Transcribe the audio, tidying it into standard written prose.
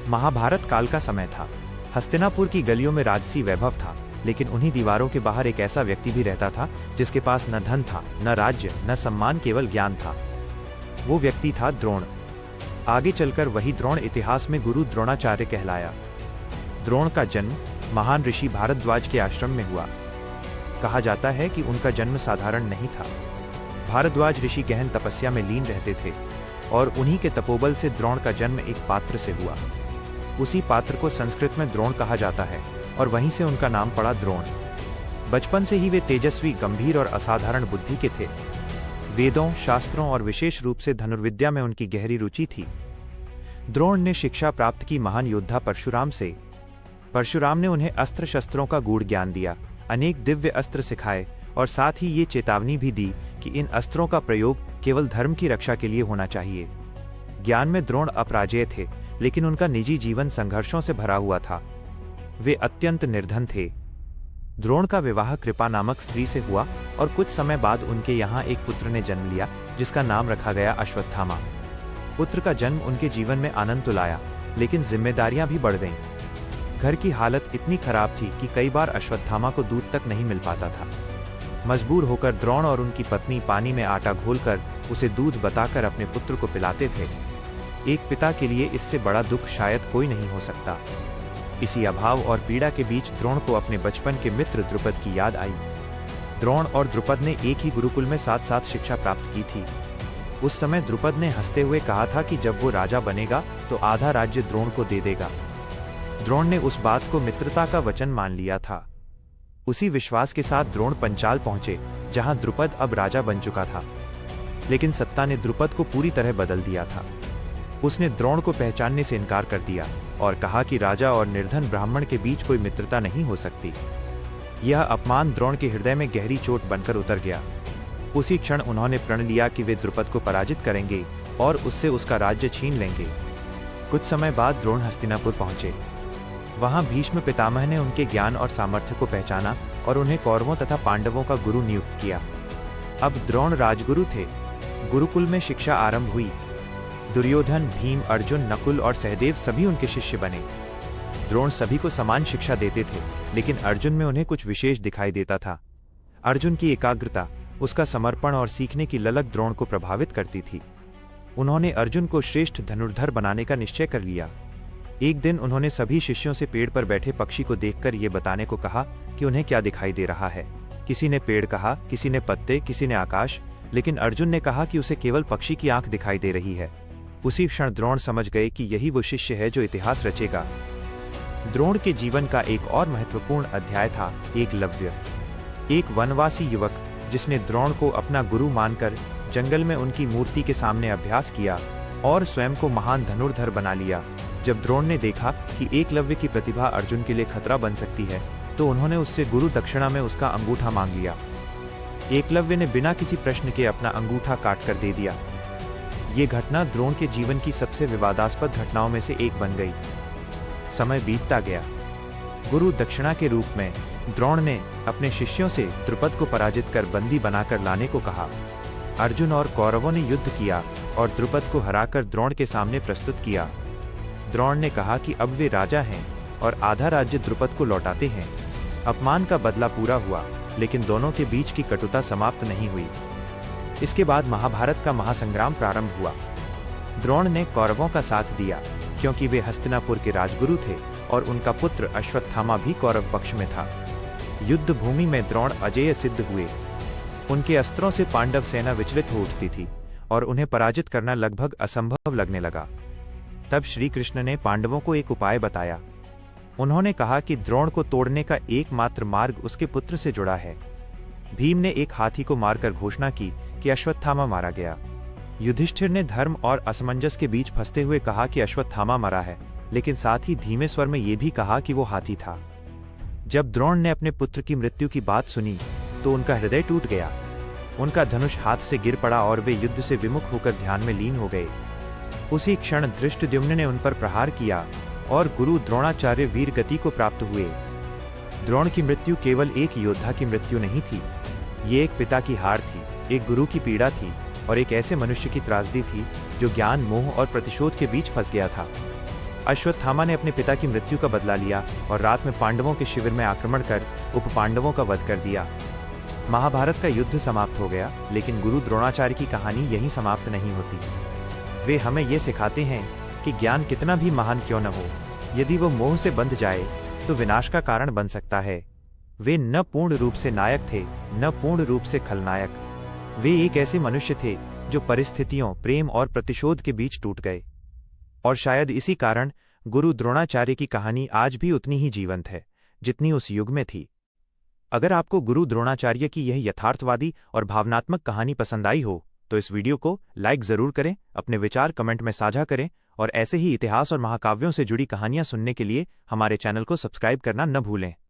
महाभारत काल का समय था। हस्तिनापुर की गलियों में राजसी वैभव था, लेकिन उन्हीं दीवारों के बाहर एक ऐसा व्यक्ति भी रहता था जिसके पास न धन था, न राज्य, न सम्मान, केवल ज्ञान था। वो व्यक्ति था द्रोण। आगे चलकर वही द्रोण इतिहास में गुरु द्रोणाचार्य कहलाया। द्रोण का जन्म महान ऋषि भारद्वाज के आश्रम में हुआ। कहा जाता है कि उनका जन्म साधारण नहीं था। भारद्वाज ऋषि गहन तपस्या में लीन रहते थे और उन्हीं के तपोबल से द्रोण का जन्म एक पात्र से हुआ। उसी पात्र को संस्कृत में द्रोण कहा जाता है और वहीं से उनका नाम पड़ा द्रोण। बचपन से ही वे तेजस्वी, गंभीर और असाधारण बुद्धि के थे। वेदों, शास्त्रों और विशेष रूप से धनुर्विद्या में उनकी गहरी रुचि थी। द्रोण ने शिक्षा प्राप्त की महान योद्धा परशुराम से। परशुराम ने उन्हें अस्त्र शस्त्रों का गूढ़ ज्ञान दिया, अनेक दिव्य अस्त्र सिखाए और साथ ही ये चेतावनी भी दी कि इन अस्त्रों का प्रयोग केवल धर्म की रक्षा के लिए होना चाहिए। ज्ञान में द्रोण अपराजेय थे, लेकिन उनका निजी जीवन संघर्षों से भरा हुआ था। वे अत्यंत निर्धन थे। द्रोण का विवाह कृपा नामक स्त्री से हुआ और कुछ समय बाद उनके यहाँ एक पुत्र ने जन्म लिया, जिसका नाम रखा गया अश्वत्थामा। पुत्र का जन्म उनके जीवन में आनंद तो लाया, लेकिन जिम्मेदारियां भी बढ़ गईं। घर की हालत इतनी खराब थी कि कई बार अश्वत्थामा को दूध तक नहीं मिल पाता था। मजबूर होकर द्रोण और उनकी पत्नी पानी में आटा घोलकर उसे दूध बताकर अपने पुत्र को पिलाते थे। एक पिता के लिए इससे बड़ा दुख शायद कोई नहीं हो सकता। इसी अभाव और पीड़ा के बीच द्रोण को अपने बचपन के मित्र द्रुपद की याद आई। द्रोण और द्रुपद ने एक ही गुरुकुल में साथ साथ शिक्षा प्राप्त की थी। उस समय द्रुपद ने हंसते हुए कहा था कि जब वो राजा बनेगा तो आधा राज्य द्रोण को दे देगा। द्रोण ने उस बात को मित्रता का वचन मान लिया था। उसी विश्वास के साथ द्रोण पंचाल पहुंचे, जहां द्रुपद अब राजा बन चुका था। लेकिन सत्ता ने द्रुपद को पूरी तरह बदल दिया था। उसने द्रोण को पहचानने से इनकार कर दिया और कहा कि राजा और निर्धन ब्राह्मण के बीच कोई मित्रता नहीं हो सकती। यह अपमान द्रोण के हृदय में गहरी चोट बनकर उतर गया। उसी क्षण उन्होंने प्रण लिया कि वे द्रुपद को पराजित करेंगे और उससे उसका राज्य छीन लेंगे। कुछ समय बाद द्रोण हस्तिनापुर पहुंचे। वहां भीष्म पितामह ने उनके ज्ञान और सामर्थ्य को पहचाना और उन्हें कौरवों तथा पांडवों का गुरु नियुक्त किया। अब द्रोण राजगुरु थे। गुरुकुल में शिक्षा आरंभ हुई। दुर्योधन, भीम, अर्जुन, नकुल और सहदेव सभी उनके शिष्य बने। द्रोण सभी को समान शिक्षा देते थे, लेकिन अर्जुन में उन्हें कुछ विशेष दिखाई देता था। अर्जुन की एकाग्रता, उसका समर्पण और सीखने की ललक द्रोण को प्रभावित करती थी। उन्होंने अर्जुन को श्रेष्ठ धनुर्धर बनाने का निश्चय कर लिया। एक दिन उन्होंने सभी शिष्यों से पेड़ पर बैठे पक्षी को देखकर ये बताने को कहा कि उन्हें क्या दिखाई दे रहा है। किसी ने पेड़ कहा, किसी ने पत्ते, किसी ने आकाश, लेकिन अर्जुन ने कहा कि उसे केवल पक्षी की आंख दिखाई दे रही है। उसी क्षण द्रोण समझ गए कि यही वो शिष्य है जो इतिहास रचेगा। द्रोण के जीवन का एक और महत्वपूर्ण अध्याय था एकलव्य, एक वनवासी युवक जिसने द्रोण को अपना गुरु मानकर जंगल में उनकी मूर्ति के सामने अभ्यास किया और स्वयं को महान धनुर्धर बना लिया। जब द्रोण ने देखा कि एकलव्य की प्रतिभा अर्जुन के लिए खतरा बन सकती है, तो उन्होंने उससे गुरु दक्षिणा में उसका अंगूठा मांग लिया। एकलव्य ने बिना किसी प्रश्न के अपना अंगूठा काट कर दे दिया। ये घटना द्रोण के जीवन की सबसे विवादास्पद घटनाओं में से एक बन गई। समय बीतता गया। गुरु दक्षिणा के रूप में द्रोण ने अपने शिष्यों से द्रुपद को पराजित कर बंदी बनाकर लाने को कहा। अर्जुन और कौरवों ने युद्ध किया और द्रुपद को हराकर द्रोण के सामने प्रस्तुत किया। द्रोण ने कहा कि अब वे राजा हैं और आधा राज्य द्रुपद को लौटाते हैं। अपमान का बदला पूरा हुआ, लेकिन दोनों के बीच की कटुता समाप्त नहीं हुई। इसके बाद महाभारत का महासंग्राम प्रारंभ हुआ। द्रोण ने कौरवों का साथ दिया क्योंकि वे हस्तिनापुर के राजगुरु थे और उनका पुत्र अश्वत्थामा भी कौरव पक्ष में था। युद्ध भूमि में द्रोण अजेय सिद्ध हुए। उनके अस्त्रों से पांडव सेना विचलित हो उठती थी और उन्हें पराजित करना लगभग असंभव लगने लगा। तब श्री कृष्ण ने पांडवों को एक उपाय बताया। उन्होंने कहा कि द्रोण को तोड़ने का एकमात्र मार्ग उसके पुत्र से जुड़ा है। भीम ने एक हाथी को मारकर घोषणा की कि अश्वत्थामा मारा गया। युधिष्ठिर ने धर्म और असमंजस के बीच फंसते हुए कहा कि अश्वत्थामा मरा है, लेकिन साथ ही धीमे स्वर में यह भी कहा कि वो हाथी था। जब द्रोण ने अपने पुत्र की मृत्यु की बात सुनी तो उनका हृदय टूट गया। उनका धनुष हाथ से गिर पड़ा और वे युद्ध से विमुख होकर ध्यान में लीन हो गए। उसी क्षण धृष्टद्युम्न ने उन पर प्रहार किया और गुरु द्रोणाचार्य वीर गति को प्राप्त हुए। द्रोण की मृत्यु केवल एक योद्धा की मृत्यु नहीं थी, ये एक पिता की हार थी, एक गुरु की पीड़ा थी और एक ऐसे मनुष्य की त्रासदी थी जो ज्ञान, मोह और प्रतिशोध के बीच फंस गया था। अश्वत्थामा ने अपने पिता की मृत्यु का बदला लिया और रात में पांडवों के शिविर में आक्रमण कर उप पांडवों का वध कर दिया। महाभारत का युद्ध समाप्त हो गया, लेकिन गुरु द्रोणाचार्य की कहानी यहीं समाप्त नहीं होती। वे हमें ये सिखाते हैं कि ज्ञान कितना भी महान क्यों न हो, यदि वो मोह से बंध जाए तो विनाश का कारण बन सकता है। वे न पूर्ण रूप से नायक थे, न पूर्ण रूप से खलनायक। वे एक ऐसे मनुष्य थे जो परिस्थितियों, प्रेम और प्रतिशोध के बीच टूट गए। और शायद इसी कारण गुरु द्रोणाचार्य की कहानी आज भी उतनी ही जीवंत है जितनी उस युग में थी। अगर आपको गुरु द्रोणाचार्य की यह यथार्थवादी और भावनात्मक कहानी पसंद आई हो तो इस वीडियो को लाइक जरूर करें, अपने विचार कमेंट में साझा करें और ऐसे ही इतिहास और महाकाव्यों से जुड़ी कहानियां सुनने के लिए हमारे चैनल को सब्सक्राइब करना न भूलें।